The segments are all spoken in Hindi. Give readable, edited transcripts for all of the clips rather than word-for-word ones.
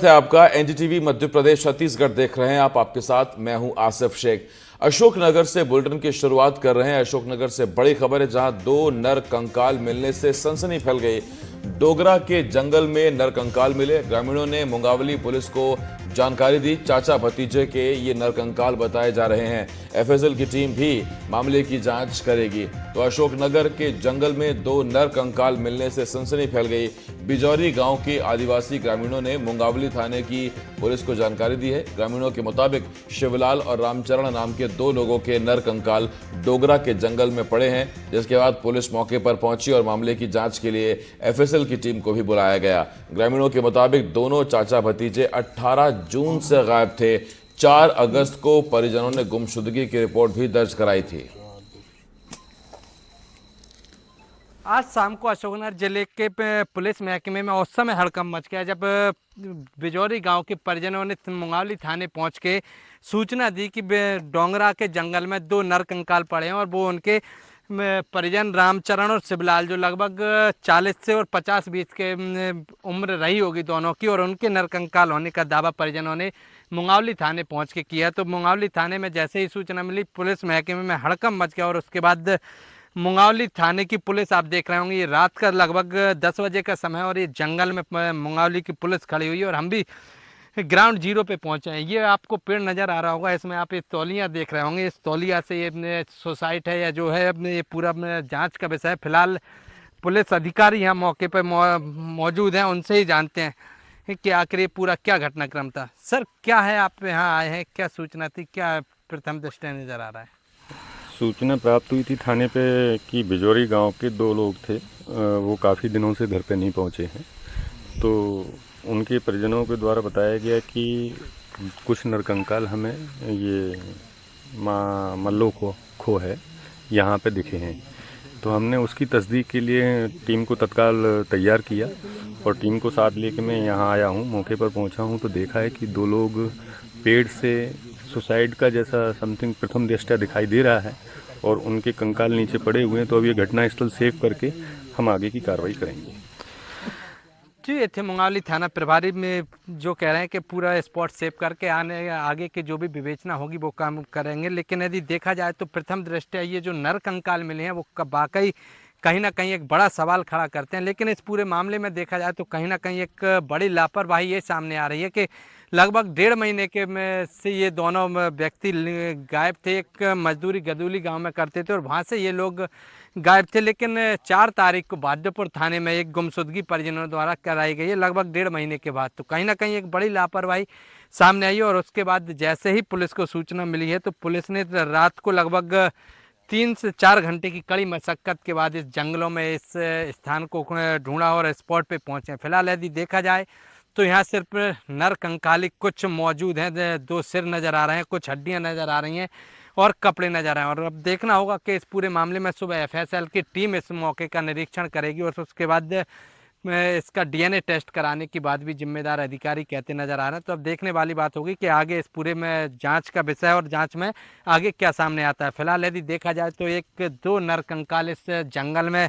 है आपका एनडीटीवी मध्य प्रदेश छत्तीसगढ़ देख रहे हैं आप। आपके साथ मैं हूं आसिफ शेख। अशोकनगर से बुलेटिन की शुरुआत कर रहे हैं। अशोकनगर से बड़ी खबर है, जहां दो नर कंकाल मिलने से सनसनी फैल गई। डोगरा के जंगल में नर कंकाल मिले। ग्रामीणों ने मुंगावली पुलिस को जानकारी दी। चाचा भतीजे के ये नर कंकाल बताए जा रहे हैं। एफएसएल की टीम भी मामले की जांच करेगी। तो अशोकनगर के जंगल में दो नर कंकाल मिलने से सनसनी फैल गई। बिजौरी गांव के आदिवासी ग्रामीणों ने मुंगावली थाने की पुलिस को जानकारी दी है। ग्रामीणों के मुताबिक शिवलाल और रामचरण नाम के दो लोगों के नर कंकाल डोगरा के जंगल में पड़े हैं, जिसके बाद पुलिस मौके पर पहुंची और मामले की जांच के लिए एफएसएल की टीम को भी बुलाया गया। ग्रामीणों के मुताबिक दोनों चाचा भतीजे 18 जून से गायब थे। 4 अगस्त को परिजनों ने गुमशुदगी की रिपोर्ट भी दर्ज कराई थी। आज शाम को अशोकनगर जिले के पुलिस महकमे में उस समय हड़कंप मच गया जब बिजौरी गांव के परिजनों ने मुंगावली थाने पहुंच के सूचना दी कि डोंगरा के जंगल में दो नर कंकाल पड़े हैं और वो उनके परिजन रामचरण और शिवलाल, जो लगभग 40 से और 50 बीच के उम्र रही होगी दोनों की, और उनके नर कंकाल होने का दावा परिजनों ने मुंगावली थाने पहुंच के किया। तो मुंगावली थाने में जैसे ही सूचना मिली, पुलिस महकमे में हड़कंप मच गया और उसके बाद मुंगावली थाने की पुलिस, आप देख रहे होंगे, ये रात का लगभग 10 बजे का समय और ये जंगल में मुंगावली की पुलिस खड़ी हुई है और हम भी ग्राउंड जीरो पे पहुंचे हैं। ये आपको पेड़ नज़र आ रहा होगा, इसमें आप ये तौलिया देख रहे होंगे। इस तौलिया से ये सोसाइट है या जो है अपने ये पूरा जांच का विषय है। फिलहाल पुलिस अधिकारी यहाँ मौके पर मौजूद हैं, उनसे ही जानते हैं कि आखिर ये पूरा क्या घटनाक्रम था। सर, क्या है, आप यहाँ आए हैं, क्या सूचना थी, क्या प्रथम दृष्टया नज़र आ रहा है? सूचना प्राप्त हुई थी थाने पे कि बिजौरी गांव के दो लोग थे, वो काफ़ी दिनों से घर पे नहीं पहुंचे हैं। तो उनके परिजनों के द्वारा बताया गया कि कुछ नरकंकाल हमें ये मल्लो खो है यहाँ पे दिखे हैं। तो हमने उसकी तस्दीक के लिए टीम को तत्काल तैयार किया और टीम को साथ लेके मैं यहाँ आया हूँ। मौके पर पहुँचा हूँ तो देखा है कि दो लोग पेड़ से सुसाइड का जैसा समथिंग प्रथम दृष्टया दिखाई दे रहा है और उनके कंकाल नीचे पड़े हुए हैं। तो अब ये घटनास्थल सेव करके हम आगे की कार्रवाई करेंगे। जी, ये थे मुंगावली थाना प्रभारी में जो कह रहे हैं कि पूरा स्पॉट सेव करके आगे के जो भी विवेचना होगी वो काम करेंगे। लेकिन यदि देखा जाए तो प्रथम दृष्टया ये जो नर कंकाल मिले हैं वो वाकई कहीं ना कहीं एक बड़ा सवाल खड़ा करते हैं। लेकिन इस पूरे मामले में देखा जाए तो कहीं ना कहीं एक बड़ी लापरवाही ये सामने आ रही है कि लगभग 1.5 महीने के में से ये दोनों व्यक्ति गायब थे। एक मजदूरी गदूली गांव में करते थे और वहाँ से ये लोग गायब थे। लेकिन 4 तारीख को भाद्यपुर थाने में एक गुमशुदगी परिजनों द्वारा कराई गई है, लगभग 1.5 महीने के बाद। तो कहीं ना कहीं एक बड़ी लापरवाही सामने आई है। और उसके बाद जैसे ही पुलिस को सूचना मिली है तो पुलिस ने रात को लगभग 3 से 4 घंटे की कड़ी मशक्कत के बाद इस जंगलों में इस स्थान को ढूंढा और स्पॉट पे पहुंचे। फिलहाल यदि देखा जाए तो यहाँ सिर्फ नर कंकाली कुछ मौजूद हैं, 2 सिर नज़र आ रहे हैं, कुछ हड्डियाँ नज़र आ रही हैं और कपड़े नज़र आ रहे हैं। और अब देखना होगा कि इस पूरे मामले में सुबह एफएसएल की टीम इस मौके का निरीक्षण करेगी और उसके बाद इसका डीएनए टेस्ट कराने की बात भी जिम्मेदार अधिकारी कहते नज़र आ रहे हैं। तो अब देखने वाली बात होगी कि आगे इस पूरे में जांच का विषय और जांच में आगे क्या सामने आता है। फिलहाल यदि देखा जाए तो 1-2 नर कंकाल इस जंगल में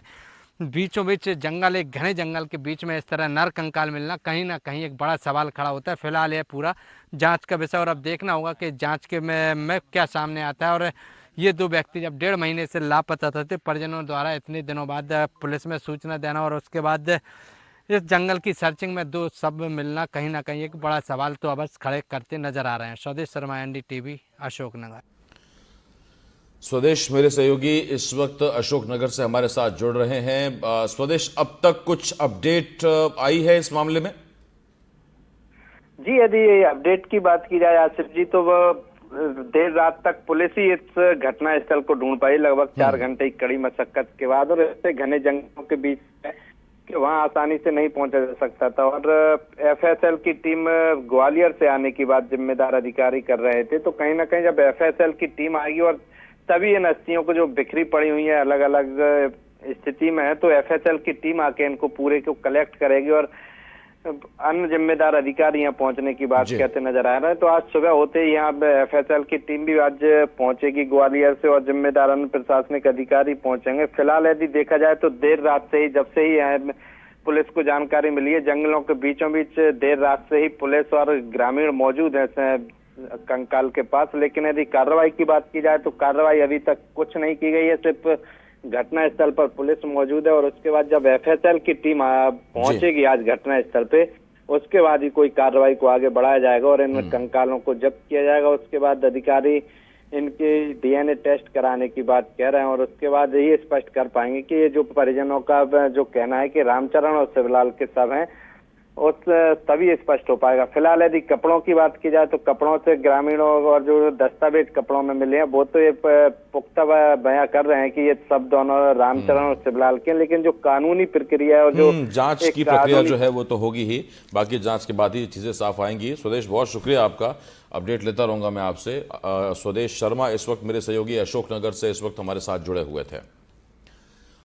बीचों बीच जंगल, एक घने जंगल के बीच में इस तरह नर कंकाल मिलना कहीं ना कहीं एक बड़ा सवाल खड़ा होता है। फिलहाल ये पूरा जांच का विषय और अब देखना होगा कि जांच के में क्या सामने आता है। और ये दो व्यक्ति जब 1.5 महीने से लापता थे, परिजनों द्वारा इतने दिनों बाद पुलिस में सूचना देना और उसके बाद इस जंगल की सर्चिंग में दो सब मिलना कहीं ना कहीं एक बड़ा सवाल तो अवश्य खड़े करते नजर आ रहे हैं। स्वदेश शर्मा, एनडीटीवी, अशोकनगर। स्वदेश, मेरे सहयोगी इस वक्त अशोकनगर से हमारे साथ जुड़ रहे हैं। स्वदेश, अब तक कुछ अपडेट आई है इस मामले में? जी, यदि अपडेट की बात की जाए आसिफ जी, तो वह देर रात तक पुलिस ही इस घटना स्थल को ढूंढ पाई, लगभग 4 घंटे की कड़ी मशक्कत के बाद। और ऐसे घने जंगलों के बीच में कि वहां आसानी से नहीं पहुंचा जा सकता था। और एफएसएल की टीम ग्वालियर से आने की बात जिम्मेदार अधिकारी कर रहे थे। तो कहीं ना कहीं जब एफएसएल की टीम आएगी और तभी इन अस्थियों को जो बिखरी पड़ी हुई है अलग अलग स्थिति में है, तो एफएसएल की टीम आके इनको पूरे को कलेक्ट करेगी और अन्य जिम्मेदार अधिकारी यहाँ पहुंचने की बात कहते नजर आ रहा है। तो आज सुबह होते ही यहाँ एफएसएल की टीम भी आज पहुंचेगी ग्वालियर से और जिम्मेदार अन्य प्रशासनिक अधिकारी पहुंचेंगे। फिलहाल यदि देखा जाए तो देर रात से ही, जब से ही यहाँ पुलिस को जानकारी मिली है। जंगलों के बीचों बीच देर रात से ही पुलिस और ग्रामीण मौजूद है कंकाल के पास, लेकिन यदि कार्रवाई की बात की जाए तो कार्रवाई अभी तक कुछ नहीं की गई है। सिर्फ घटना स्थल पर पुलिस मौजूद है और उसके बाद जब FSL की टीम पहुंचेगी आज घटना स्थल पे, उसके बाद ही कोई कार्रवाई को आगे बढ़ाया जाएगा और इन कंकालों को जब्त किया जाएगा। उसके बाद अधिकारी इनके DNA टेस्ट कराने की बात कह रहे हैं और उसके बाद ये स्पष्ट कर पाएंगे कि ये जो परिजनों का जो कहना है कि रामचरण और शिवलाल के शव हैं, उस तभी स्पष्ट हो पाएगा। फिलहाल यदि कपड़ों की बात की जाए तो कपड़ों से ग्रामीणों और जो दस्तावेज कपड़ों में मिले हैं वो तो ये पुख्ता बयां कर रहे हैं कि ये सब दोनों रामचरण और शिवलाल के, लेकिन जो कानूनी प्रक्रिया है और जो जांच की प्रक्रिया जो है वो तो होगी ही, बाकी जांच के बाद ही चीजें साफ आएंगी। स्वदेश, बहुत शुक्रिया आपका, अपडेट लेता रहूंगा मैं आपसे। स्वदेश शर्मा इस वक्त मेरे सहयोगी अशोकनगर से इस वक्त हमारे साथ जुड़े हुए थे।